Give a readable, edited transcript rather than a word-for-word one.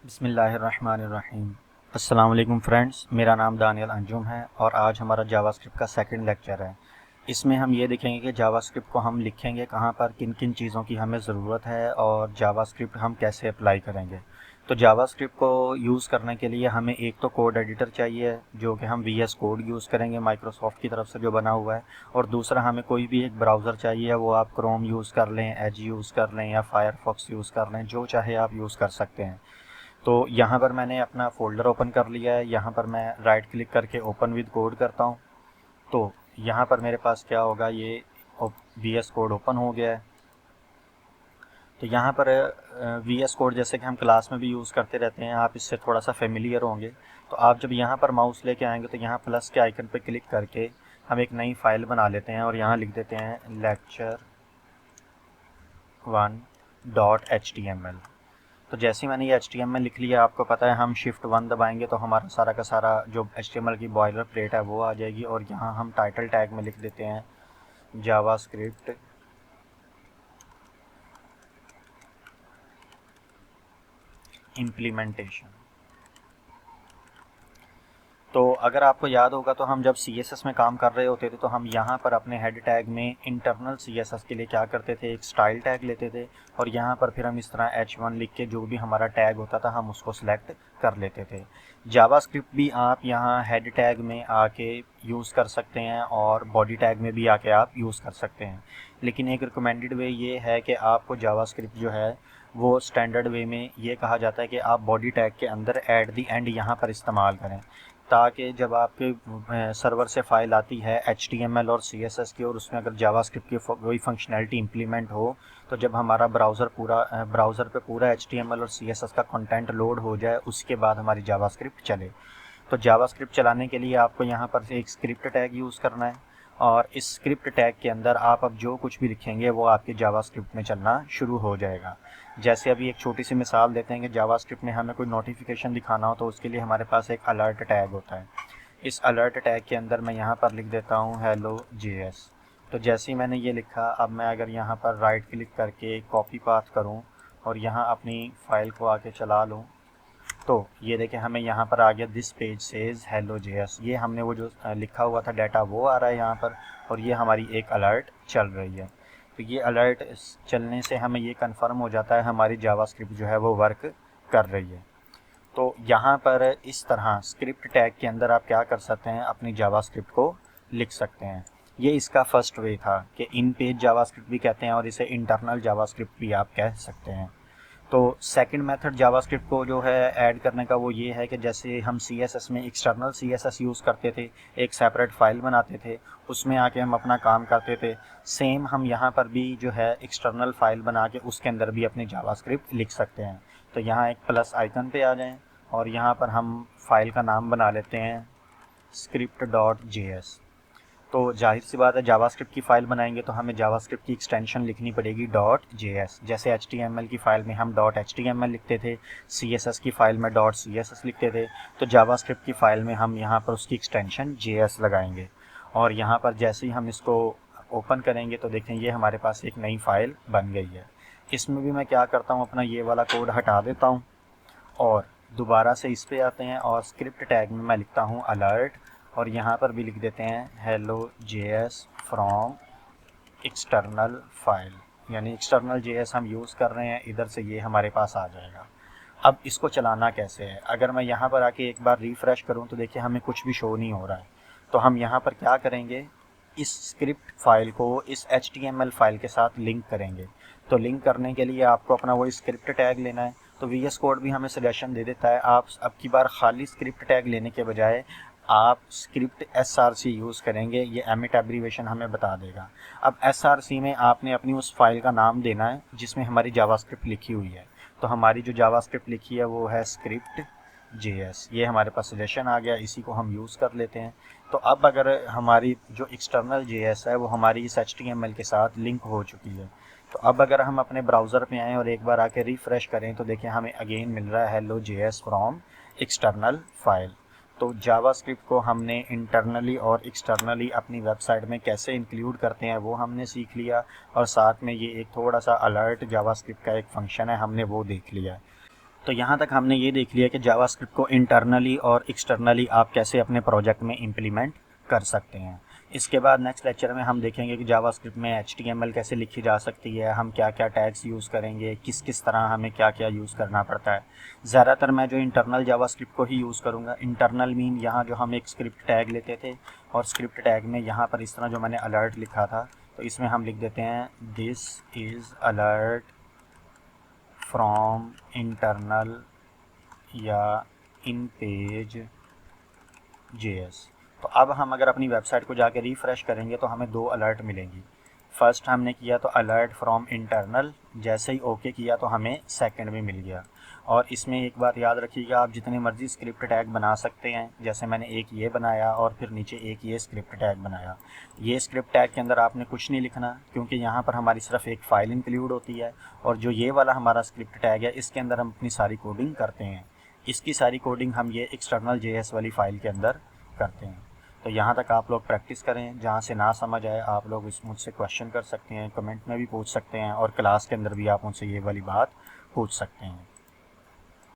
बिस्मिल्लाहिर्रहमानिर्रहीम। अस्सलाम वालेकुम फ्रेंड्स, मेरा नाम दानियल अंजुम है और आज हमारा जावास्क्रिप्ट का सेकंड लेक्चर है। इसमें हम ये देखेंगे कि जावास्क्रिप्ट को हम लिखेंगे कहाँ पर, किन किन चीज़ों की हमें ज़रूरत है और जावास्क्रिप्ट हम कैसे अप्लाई करेंगे। तो जावास्क्रिप्ट को यूज़ करने के लिए हमें एक तो कोड एडिटर चाहिए जो कि हम वी एस कोड यूज़ करेंगे माइक्रोसॉफ्ट की तरफ से जो बना हुआ है, और दूसरा हमें कोई भी एक ब्राउज़र चाहिए, वो आप क्रोम यूज़ कर लें, एज यूज़ कर लें या फायरफॉक्स यूज़ कर लें, जो चाहे आप यूज़ कर सकते हैं। तो यहाँ पर मैंने अपना फ़ोल्डर ओपन कर लिया है। यहाँ पर मैं राइट क्लिक करके ओपन विद कोड करता हूँ। तो यहाँ पर मेरे पास क्या होगा, ये वी एस कोड ओपन हो गया है। तो यहाँ पर वी एस कोड जैसे कि हम क्लास में भी यूज़ करते रहते हैं, आप इससे थोड़ा सा फेमिलियर होंगे। तो आप जब यहाँ पर माउस लेके आएंगे तो यहाँ प्लस के आइकन पर क्लिक करके हम एक नई फाइल बना लेते हैं और यहाँ लिख देते हैं lecture1.html। तो जैसे ही मैंने ये HTML लिख लिया, आपको पता है हम शिफ्ट 1 दबाएंगे तो हमारा सारा का सारा जो HTML की बॉयलर प्लेट है वो आ जाएगी। और यहाँ हम टाइटल टैग में लिख देते हैं जावास्क्रिप्ट इम्प्लीमेंटेशन। तो अगर आपको याद होगा तो हम जब CSS में काम कर रहे होते थे तो हम यहाँ पर अपने हेड टैग में इंटरनल CSS के लिए क्या करते थे, एक स्टाइल टैग लेते थे और यहाँ पर फिर हम इस तरह H1 लिख के जो भी हमारा टैग होता था हम उसको सिलेक्ट कर लेते थे। जावास्क्रिप्ट भी आप यहाँ हेड टैग में आके यूज़ कर सकते हैं और बॉडी टैग में भी आके आप यूज़ कर सकते हैं। लेकिन एक रिकमेंडेड वे ये है कि आपको जावास्क्रिप्ट जो है वो स्टैंडर्ड वे में ये कहा जाता है कि आप बॉडी टैग के अंदर एट दी एंड यहाँ पर इस्तेमाल करें, ताकि जब आपके सर्वर से फ़ाइल आती है HTML और CSS की और उसमें अगर जावास्क्रिप्ट की कोई फंक्शनैलिटी इंप्लीमेंट हो, तो जब हमारा ब्राउज़र पे पूरा HTML और CSS का कंटेंट लोड हो जाए उसके बाद हमारी जावास्क्रिप्ट चले। तो जावास्क्रिप्ट चलाने के लिए आपको यहाँ पर से एक स्क्रिप्ट टैग यूज़ करना है और इस स्क्रिप्ट टैग के अंदर आप अब जो कुछ भी लिखेंगे वो आपके जावास्क्रिप्ट में चलना शुरू हो जाएगा। जैसे अभी एक छोटी सी मिसाल देते हैं कि जावास्क्रिप्ट में हमें कोई नोटिफिकेशन दिखाना हो तो उसके लिए हमारे पास एक अलर्ट टैग होता है। इस अलर्ट टैग के अंदर मैं यहाँ पर लिख देता हूँ हेलो JS। तो जैसे ही मैंने ये लिखा, अब मैं अगर यहाँ पर राइट क्लिक करके कॉपी पाथ करूँ और यहाँ अपनी फ़ाइल को आके चला लूँ, तो ये देखें हमें यहाँ पर आ गया this page says hello JS। ये हमने वो जो लिखा हुआ था डाटा वो आ रहा है यहाँ पर, और ये हमारी एक अलर्ट चल रही है। तो ये अलर्ट चलने से हमें ये कंफर्म हो जाता है हमारी जावास्क्रिप्ट जो है वो वर्क कर रही है। तो यहाँ पर इस तरह स्क्रिप्ट टैग के अंदर आप क्या कर सकते हैं, अपनी जावास्क्रिप्ट को लिख सकते हैं। ये इसका फर्स्ट वे था कि इन पेज जावास्क्रिप्ट भी कहते हैं और इसे इंटरनल जावास्क्रिप्ट भी आप कह सकते हैं। तो सेकंड मेथड जावास्क्रिप्ट को जो है ऐड करने का वो ये है कि जैसे हम CSS में एक्सटर्नल CSS यूज़ करते थे, एक सेपरेट फाइल बनाते थे, उसमें आके हम अपना काम करते थे, सेम हम यहाँ पर भी जो है एक्सटर्नल फाइल बना के उसके अंदर भी अपनी जावास्क्रिप्ट लिख सकते हैं। तो यहाँ एक प्लस आइकन पे आ जाएं और यहाँ पर हम फाइल का नाम बना लेते हैं script.js। तो जाहिर सी बात है जावास्क्रिप्ट की फ़ाइल बनाएंगे तो हमें जावास्क्रिप्ट की एक्सटेंशन लिखनी पड़ेगी .js। जैसे HTML की फ़ाइल में हम .html लिखते थे, CSS की फ़ाइल में .css लिखते थे, तो जावास्क्रिप्ट की फ़ाइल में हम यहाँ पर उसकी एक्सटेंशन JS लगाएंगे। और यहाँ पर जैसे ही हम इसको ओपन करेंगे तो देखें ये हमारे पास एक नई फ़ाइल बन गई है। इसमें भी मैं क्या करता हूँ, अपना ये वाला कोड हटा देता हूँ और दोबारा से इस पे आते हैं और स्क्रिप्ट टैग में मैं लिखता हूँ अलर्ट और यहाँ पर भी लिख देते हैं hello JS from external file, यानी एक्सटर्नल JS हम यूज़ कर रहे हैं, इधर से ये हमारे पास आ जाएगा। अब इसको चलाना कैसे है, अगर मैं यहाँ पर आके एक बार रिफ़्रेश करूँ तो देखिए हमें कुछ भी शो नहीं हो रहा है। तो हम यहाँ पर क्या करेंगे, इस स्क्रिप्ट फाइल को इस HTML फाइल के साथ लिंक करेंगे। तो लिंक करने के लिए आपको अपना वो स्क्रिप्ट टैग लेना है। तो VS कोड भी हमें सजेशन दे देता है, आप अब की बार खाली स्क्रिप्ट टैग लेने के बजाय आप स्क्रिप्ट SRC यूज़ करेंगे, ये एमिट एब्रीवेशन हमें बता देगा। अब SRC में आपने अपनी उस फाइल का नाम देना है जिसमें हमारी जावास्क्रिप्ट लिखी हुई है। तो हमारी जो जावास्क्रिप्ट लिखी है वो है script.js। ये हमारे पास सजेशन आ गया, इसी को हम यूज़ कर लेते हैं। तो अब अगर हमारी जो एक्सटर्नल JS है वो हमारी इस HTML के साथ लिंक हो चुकी है, तो अब अगर हम अपने ब्राउज़र पे आएँ और एक बार आके रिफ़्रेश करें तो देखिए हमें अगेन मिल रहा है hello JS from external file. तो जावास्क्रिप्ट को हमने इंटरनली और एक्सटर्नली अपनी वेबसाइट में कैसे इंक्लूड करते हैं वो हमने सीख लिया, और साथ में ये एक थोड़ा सा अलर्ट जावास्क्रिप्ट का एक फंक्शन है हमने वो देख लिया। तो यहाँ तक हमने ये देख लिया कि जावास्क्रिप्ट को इंटरनली और एक्सटर्नली आप कैसे अपने प्रोजेक्ट में इम्प्लीमेंट कर सकते हैं। इसके बाद नेक्स्ट लेक्चर में हम देखेंगे कि जावास्क्रिप्ट में HTML कैसे लिखी जा सकती है, हम क्या क्या टैग्स यूज़ करेंगे, किस किस तरह हमें क्या क्या यूज़ करना पड़ता है। ज़्यादातर मैं जो इंटरनल जावास्क्रिप्ट को ही यूज़ करूँगा। इंटरनल मीन यहाँ जो हम एक स्क्रिप्ट टैग लेते थे और स्क्रिप्ट टैग में यहाँ पर इस तरह जो मैंने अलर्ट लिखा था, तो इसमें हम लिख देते हैं this is alert from internal या इन पेज JS। तो अब हम अगर अपनी वेबसाइट को जाके रिफ़्रेश करेंगे तो हमें दो अलर्ट मिलेंगी। फर्स्ट हमने किया तो अलर्ट फ्रॉम इंटरनल, जैसे ही ओके किया तो हमें सेकंड भी मिल गया। और इसमें एक बात याद रखिएगा, आप जितने मर्जी स्क्रिप्ट टैग बना सकते हैं। जैसे मैंने एक ये बनाया और फिर नीचे एक ये स्क्रिप्ट टैग बनाया। ये स्क्रिप्ट टैग के अंदर आपने कुछ नहीं लिखना, क्योंकि यहाँ पर हमारी सिर्फ एक फ़ाइल इंक्लूड होती है। और जो ये वाला हमारा स्क्रिप्ट टैग है, इसके अंदर हम अपनी सारी कोडिंग करते हैं। इसकी सारी कोडिंग हम ये एक्सटर्नल JS वाली फ़ाइल के अंदर करते हैं। तो यहाँ तक आप लोग प्रैक्टिस करें। जहाँ से ना समझ आए आप लोग इस मुझसे क्वेश्चन कर सकते हैं, कमेंट में भी पूछ सकते हैं, और क्लास के अंदर भी आप मुझसे ये वाली बात पूछ सकते हैं।